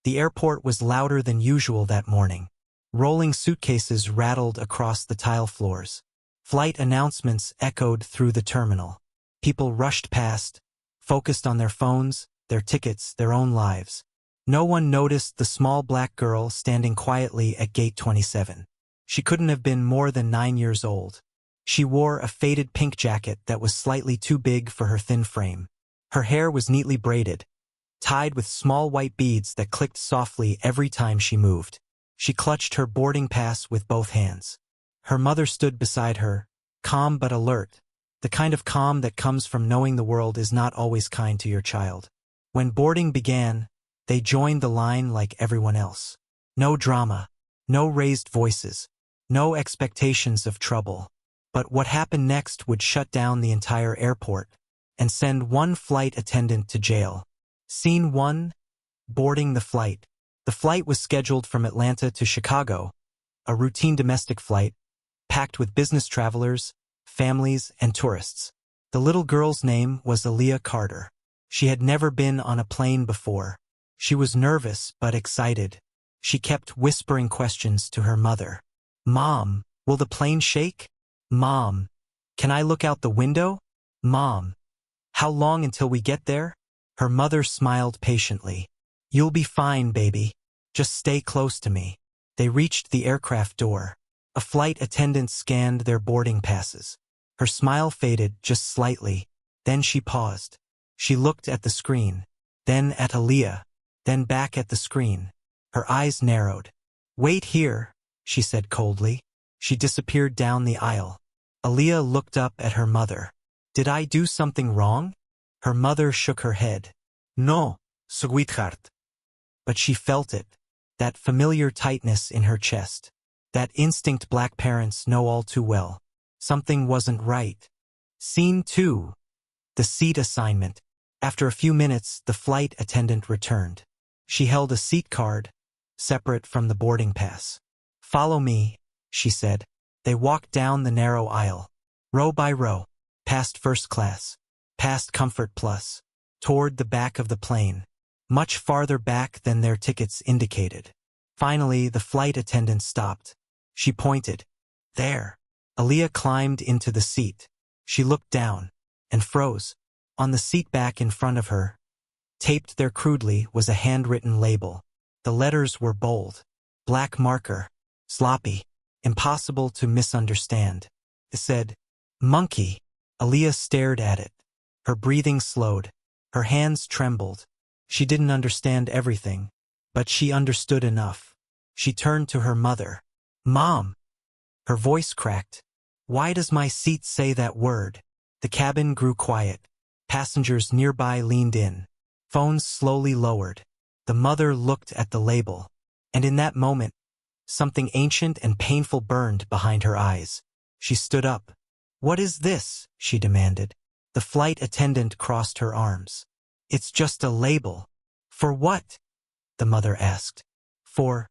The airport was louder than usual that morning. Rolling suitcases rattled across the tile floors. Flight announcements echoed through the terminal. People rushed past, focused on their phones, their tickets, their own lives. No one noticed the small black girl standing quietly at gate 27. She couldn't have been more than 9 years old. She wore a faded pink jacket that was slightly too big for her thin frame. Her hair was neatly braided, tied with small white beads that clicked softly every time she moved. She clutched her boarding pass with both hands. Her mother stood beside her, calm but alert, the kind of calm that comes from knowing the world is not always kind to your child. When boarding began, they joined the line like everyone else. No drama, no raised voices, no expectations of trouble. But what happened next would shut down the entire airport and send one flight attendant to jail. Scene 1. Boarding the flight. The flight was scheduled from Atlanta to Chicago, a routine domestic flight, packed with business travelers, families, and tourists. The little girl's name was Aaliyah Carter. She had never been on a plane before. She was nervous but excited. She kept whispering questions to her mother. "Mom, will the plane shake? Mom, can I look out the window? Mom, how long until we get there?" Her mother smiled patiently. "You'll be fine, baby. Just stay close to me." They reached the aircraft door. A flight attendant scanned their boarding passes. Her smile faded just slightly. Then she paused. She looked at the screen, then at Aaliyah, then back at the screen. Her eyes narrowed. "Wait here," she said coldly. She disappeared down the aisle. Aaliyah looked up at her mother. "Did I do something wrong?" Her mother shook her head. "No, sweetheart." But she felt it, that familiar tightness in her chest, that instinct black parents know all too well. Something wasn't right. Scene 2. The seat assignment. After a few minutes, the flight attendant returned. She held a seat card, separate from the boarding pass. "Follow me," she said. They walked down the narrow aisle, row by row, past first class, past Comfort Plus, toward the back of the plane, much farther back than their tickets indicated. Finally, the flight attendant stopped. She pointed. "There." Aaliyah climbed into the seat. She looked down and froze. On the seat back in front of her, taped there crudely, was a handwritten label. The letters were bold, black marker, sloppy, impossible to misunderstand. It said, "Monkey." Aaliyah stared at it. Her breathing slowed. Her hands trembled. She didn't understand everything, but she understood enough. She turned to her mother. "Mom." Her voice cracked. "Why does my seat say that word?" The cabin grew quiet. Passengers nearby leaned in. Phones slowly lowered. The mother looked at the label, and in that moment, something ancient and painful burned behind her eyes. She stood up. "What is this?" she demanded. The flight attendant crossed her arms. "It's just a label." "For what?" the mother asked. "For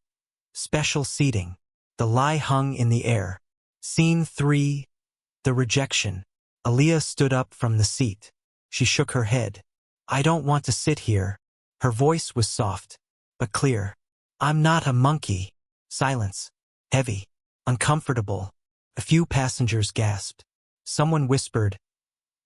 special seating." The lie hung in the air. Scene 3. The rejection. Aaliyah stood up from the seat. She shook her head. "I don't want to sit here." Her voice was soft, but clear. "I'm not a monkey." Silence. Heavy. Uncomfortable. A few passengers gasped. Someone whispered,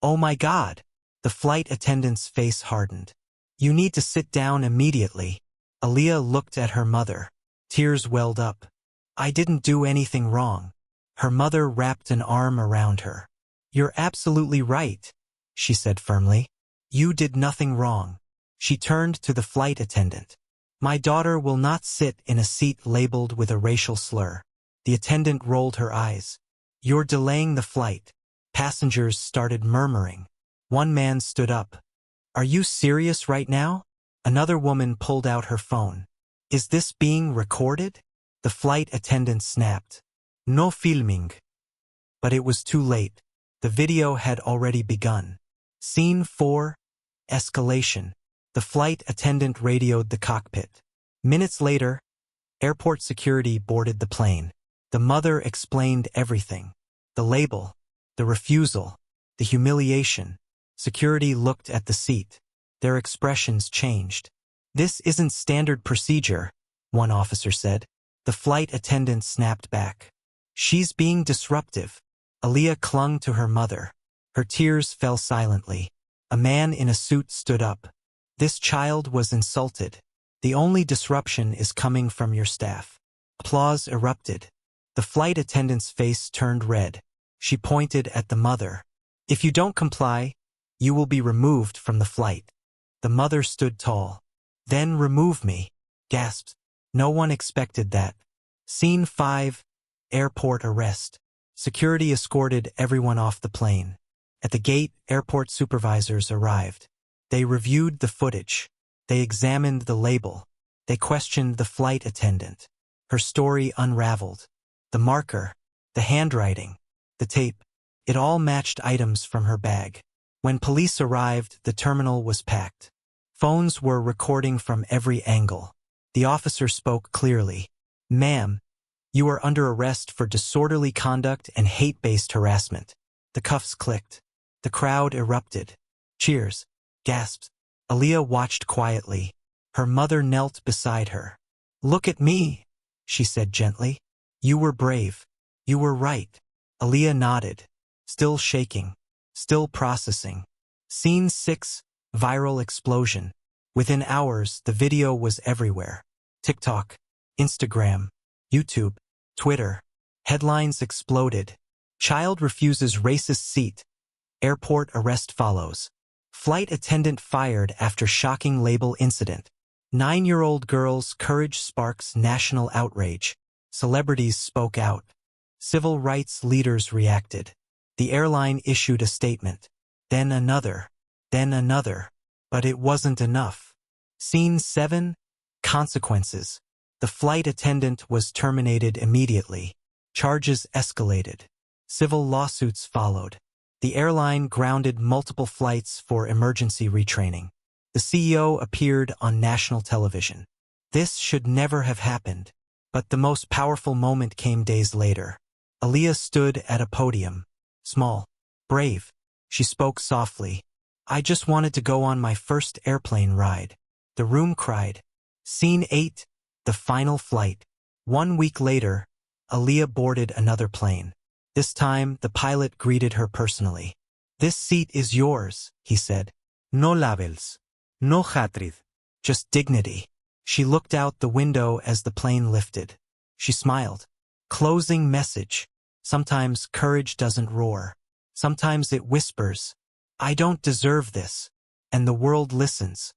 "Oh my God." The flight attendant's face hardened. "You need to sit down immediately." Aaliyah looked at her mother. Tears welled up. "I didn't do anything wrong." Her mother wrapped an arm around her. "You're absolutely right," she said firmly. "You did nothing wrong." She turned to the flight attendant. "My daughter will not sit in a seat labeled with a racial slur." The attendant rolled her eyes. "You're delaying the flight." Passengers started murmuring. One man stood up. "Are you serious right now?" Another woman pulled out her phone. "Is this being recorded?" The flight attendant snapped. "No filming." But it was too late. The video had already begun. Scene 4. Escalation. The flight attendant radioed the cockpit. Minutes later, airport security boarded the plane. The mother explained everything. The label, the refusal, the humiliation. Security looked at the seat. Their expressions changed. "This isn't standard procedure," one officer said. The flight attendant snapped back. "She's being disruptive." Aaliyah clung to her mother. Her tears fell silently. A man in a suit stood up. "This child was insulted. The only disruption is coming from your staff." Applause erupted. The flight attendant's face turned red. She pointed at the mother. "If you don't comply, you will be removed from the flight." The mother stood tall. "Then remove me," gasped. No one expected that. Scene 5, Airport Arrest. Security escorted everyone off the plane. At the gate, airport supervisors arrived. They reviewed the footage. They examined the label. They questioned the flight attendant. Her story unraveled. The marker, the handwriting, the tape, it all matched items from her bag. When police arrived, the terminal was packed. Phones were recording from every angle. The officer spoke clearly. "Ma'am, you are under arrest for disorderly conduct and hate-based harassment." The cuffs clicked. The crowd erupted. Cheers. Gasps. Aaliyah watched quietly. Her mother knelt beside her. "Look at me," she said gently. "You were brave. You were right." Aaliyah nodded, still shaking, still processing. Scene 6, Viral Explosion. Within hours, the video was everywhere. TikTok, Instagram, YouTube, Twitter. Headlines exploded. Child refuses racist seat. Airport arrest follows. Flight attendant fired after shocking label incident. 9-year-old girl's courage sparks national outrage. Celebrities spoke out. Civil rights leaders reacted. The airline issued a statement. Then another. Then another. But it wasn't enough. Scene 7, Consequences. The flight attendant was terminated immediately. Charges escalated. Civil lawsuits followed. The airline grounded multiple flights for emergency retraining. The CEO appeared on national television. This should never have happened. But the most powerful moment came days later. Aaliyah stood at a podium. Small, brave. She spoke softly. "I just wanted to go on my first airplane ride." The room cried. Scene 8, The Final Flight. 1 week later, Aaliyah boarded another plane. This time, the pilot greeted her personally. "This seat is yours," he said. "No labels. No hatred. Just dignity." She looked out the window as the plane lifted. She smiled. Closing message. Sometimes courage doesn't roar. Sometimes it whispers, "I don't deserve this." And the world listens.